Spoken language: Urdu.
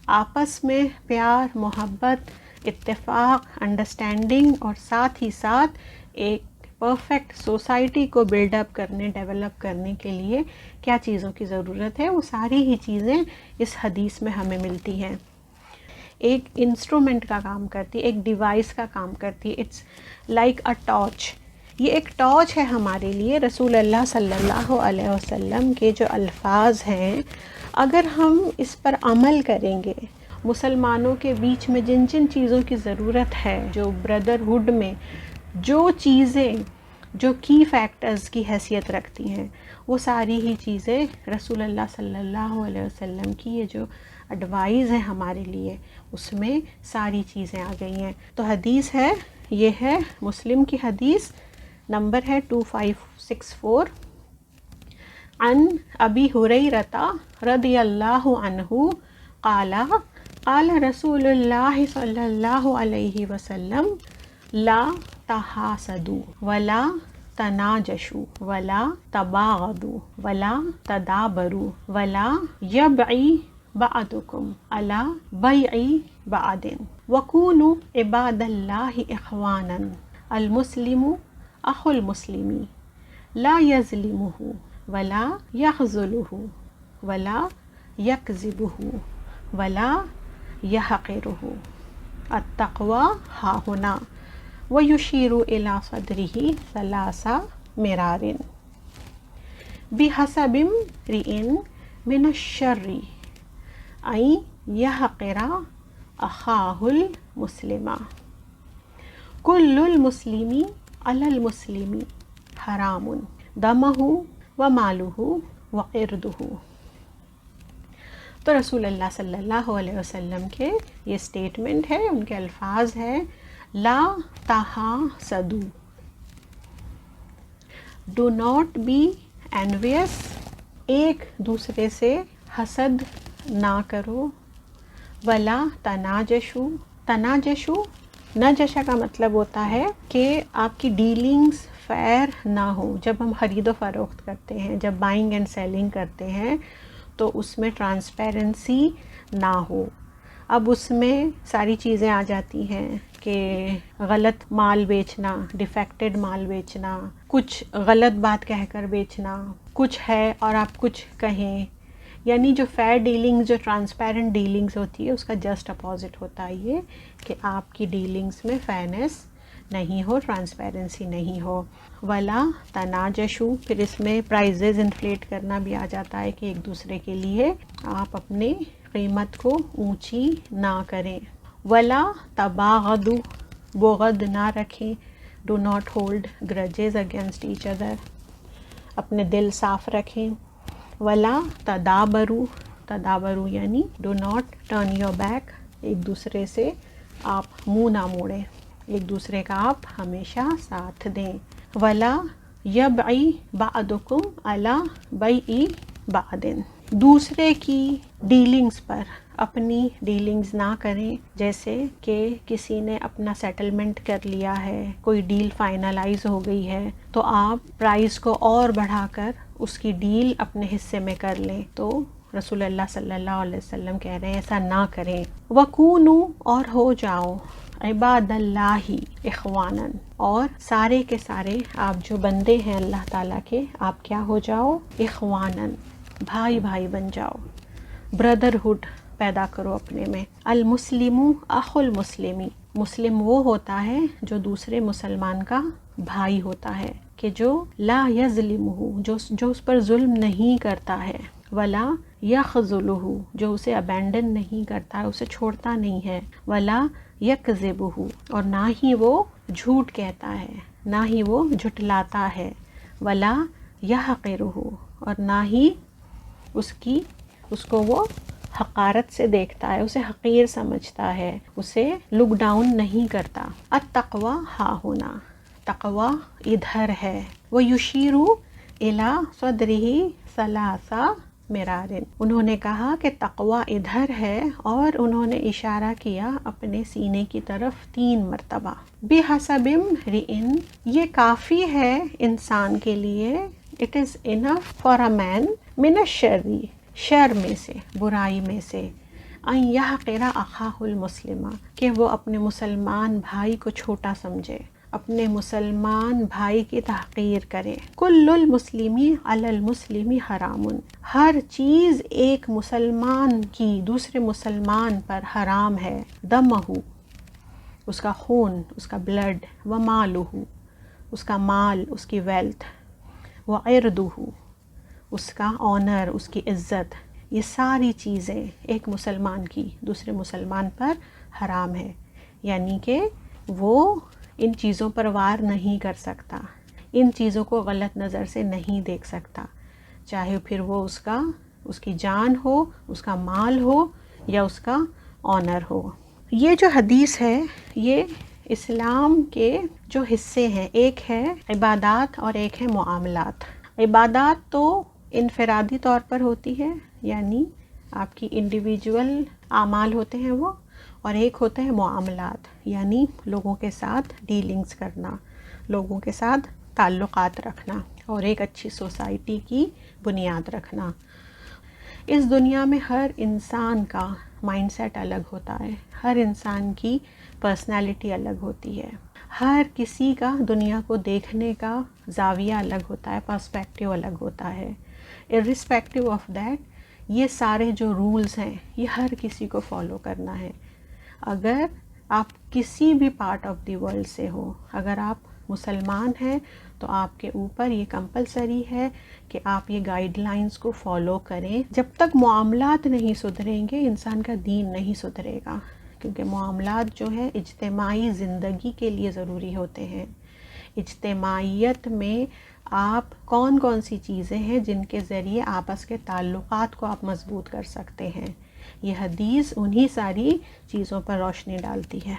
آپس میں پیار، محبت، اتفاق، انڈرسٹینڈنگ اور ساتھ ہی ساتھ ایک پرفیکٹ سوسائٹی کو بلڈ اپ کرنے، ڈیولپ کرنے کے لیے کیا چیزوں کی ضرورت ہے، وہ ساری ہی چیزیں اس حدیث میں ہمیں ملتی ہیں. ایک انسٹرومنٹ کا کام کرتی ہے، ایک ڈیوائس کا کام کرتی ہے. It's like a torch. یہ ایک ٹارچ ہے ہمارے لیے. رسول اللہ صلی اللہ علیہ وسلم کے جو الفاظ ہیں، اگر ہم اس پر عمل کریں گے، مسلمانوں کے بیچ میں جن جن چیزوں کی ضرورت ہے، جو بردرہڈ میں جو چیزیں جو کی فیکٹرز کی حیثیت رکھتی ہیں، وہ ساری ہی چیزیں رسول اللہ صلی اللہ علیہ وسلم کی یہ جو ایڈوائز ہے ہمارے لیے، اس میں ساری چیزیں آ گئی ہیں. تو حدیث ہے، یہ ہے مسلم کی حدیث، نمبر ہے 2564. عن ابی ہریرہ رضی اللہ عنہ قال قال رسول اللہ صلی اللہ علیہ وسلم لا تحاسدوا ولا تناجشوا ولا تباغضوا ولا تدابروا ولا یبغی بعضکم علی بیع بعض وکونوا عباد اللہ اخوانا المسلم اخو المسلم لا یظلمہ ولا یخذلہ ولا یکذبہ ولا یحقرہ التقوی ہاہنا ویشیر الی صدرہ ثلاث مرار بحسب امرئ من الشر ان یحقر اخاہ المسلم کل المسلم علی المسلم حرام دمہ ومالہ وعرضہ. تو رسول اللہ صلی اللہ علیہ وسلم کے یہ سٹیٹمنٹ ہے، ان کے الفاظ ہیں لا تحاسدوا، ڈو ناٹ بی envious، ایک دوسرے سے حسد نہ کرو، ولا تناجشوا، تناجشوا نجشہ کا مطلب ہوتا ہے کہ آپ کی ڈیلنگز فیئر نہ ہو. جب ہم خرید و فروخت کرتے ہیں، جب بائنگ اینڈ سیلنگ کرتے ہیں، تو اس میں ٹرانسپیرنسی نہ ہو. اب اس میں ساری چیزیں آ جاتی ہیں کہ غلط مال بیچنا، ڈیفیکٹڈ مال بیچنا، کچھ غلط بات کہہ کر بیچنا، کچھ ہے اور آپ کچھ کہیں. یعنی جو فیئر ڈیلنگز، جو ٹرانسپیرنٹ ڈیلنگز ہوتی ہے، اس کا جسٹ اپوزٹ ہوتا ہے یہ کہ آپ کی ڈیلنگز میں فیئرنیس نہیں ہو، ٹرانسپیرنسی نہیں ہو. ولا تناجشوا، پھر اس میں پرائزز انفلیٹ کرنا بھی آ جاتا ہے کہ ایک دوسرے کے لیے آپ اپنے قیمت کو اونچی نہ کریں. ولا تباغضوا، بغض نہ رکھیں، do not hold grudges against each other, اپنے دل صاف رکھیں. ولا تدابروا، تدابروا یعنی do not turn your back, ایک دوسرے سے آپ منہ نہ موڑیں، ایک دوسرے کا آپ ہمیشہ ساتھ دیں. ولا یبغی بعضکم علی بیع بعض، دوسرے کی ڈیلنگز پر اپنی ڈیلنگز نہ کریں. جیسے کہ کسی نے اپنا سیٹلمنٹ کر لیا ہے، کوئی ڈیل فائنلائز ہو گئی ہے، تو آپ پرائز کو اور بڑھا کر اس کی ڈیل اپنے حصے میں کر لیں. تو رسول اللہ صلی اللہ علیہ وسلم کہہ رہے ہیں ایسا نہ کریں. وَكُونُوا، اور ہو جاؤ، عباد اللہ اخوانا، اور سارے کے سارے آپ جو بندے ہیں اللہ تعالیٰ کے، آپ کیا ہو جاؤ؟ اخوانا، بھائی بھائی بن جاؤ، بردرہڈ پیدا کرو اپنے میں. المسلم اخو المسلم، مسلم وہ ہوتا ہے جو دوسرے مسلمان کا بھائی ہوتا ہے، کہ جو لا یظلمہ، جو اس پر ظلم نہیں کرتا ہے، ولا یخذلہ، جو اسے ابینڈن نہیں کرتا ہے، اسے چھوڑتا نہیں ہے، ولا یکذبہ، اور نہ ہی وہ جھوٹ کہتا ہے، نہ ہی وہ جھٹلاتا ہے، ولا یحقرہ، اور نہ ہی اس کو وہ حقارت سے دیکھتا ہے، اسے حقیر سمجھتا ہے، اسے لک ڈاؤن نہیں کرتا. التقوی ہاہنا، تقوی ادھر ہے. ویشیر الی صدرہ ثلاث مرار، انہوں نے کہا کہ تقوی ادھر ہے، اور انہوں نے اشارہ کیا اپنے سینے کی طرف 3 مرتبہ. بحسب امرئ، یہ کافی ہے انسان کے لیے، it is enough for a مین، من الشر، شر میں سے، برائی میں سے، ان یحقر اخاہ المسلم، کہ وہ اپنے مسلمان بھائی کو چھوٹا سمجھے، اپنے مسلمان بھائی کی تحقیر کرے۔ کل المسلم علی المسلم حرام، ہر چیز ایک مسلمان کی دوسرے مسلمان پر حرام ہے۔ دمہ، اس کا خون، اس کا بلڈ، ومالہ، اس کا مال، اس کی ویلتھ، وعرضہ، اس کا آنر، اس کی عزت، یہ ساری چیزیں ایک مسلمان کی دوسرے مسلمان پر حرام ہے، یعنی کہ وہ ان چیزوں پر وار نہیں کر سکتا، ان چیزوں کو غلط نظر سے نہیں دیکھ سکتا، چاہے پھر وہ اس کی جان ہو، اس کا مال ہو یا اس کا آنر ہو۔ یہ جو حدیث ہے یہ اسلام کے جو حصے ہیں، ایک ہے عبادات اور ایک ہے معاملات۔ عبادات تو انفرادی طور پر ہوتی ہے، یعنی آپ کی انڈیویجول اعمال ہوتے ہیں وہ، اور ایک ہوتے ہیں معاملات، یعنی لوگوں کے ساتھ ڈیلنگز کرنا، لوگوں کے ساتھ تعلقات رکھنا اور ایک اچھی سوسائٹی کی بنیاد رکھنا۔ اس دنیا میں ہر انسان کا مائنڈ سیٹ الگ ہوتا ہے، ہر انسان کی پرسنالٹی الگ ہوتی ہے، ہر کسی کا دنیا کو دیکھنے کا زاویہ الگ ہوتا ہے، پرسپیکٹیو الگ ہوتا ہے۔ ارسپیکٹیو آف دیٹ یہ سارے جو رولز ہیں یہ ہر کسی کو فالو کرنا ہے۔ اگر آپ کسی بھی پارٹ آف دی ورلڈ سے ہو، اگر آپ مسلمان ہیں تو آپ کے اوپر یہ کمپلسری ہے کہ آپ یہ گائیڈ لائنز کو فالو کریں۔ جب تک معاملات نہیں سدھریں گے انسان کا دین نہیں سدھرے گا، کیونکہ معاملات جو ہیں اجتماعی زندگی کے لیے ضروری ہوتے ہیں۔ اجتماعیت میں آپ کون کون سی چیزیں ہیں جن کے ذریعے آپس کے تعلقات کو آپ مضبوط کر سکتے ہیں، یہ حدیث انہی ساری چیزوں پر روشنی ڈالتی ہے۔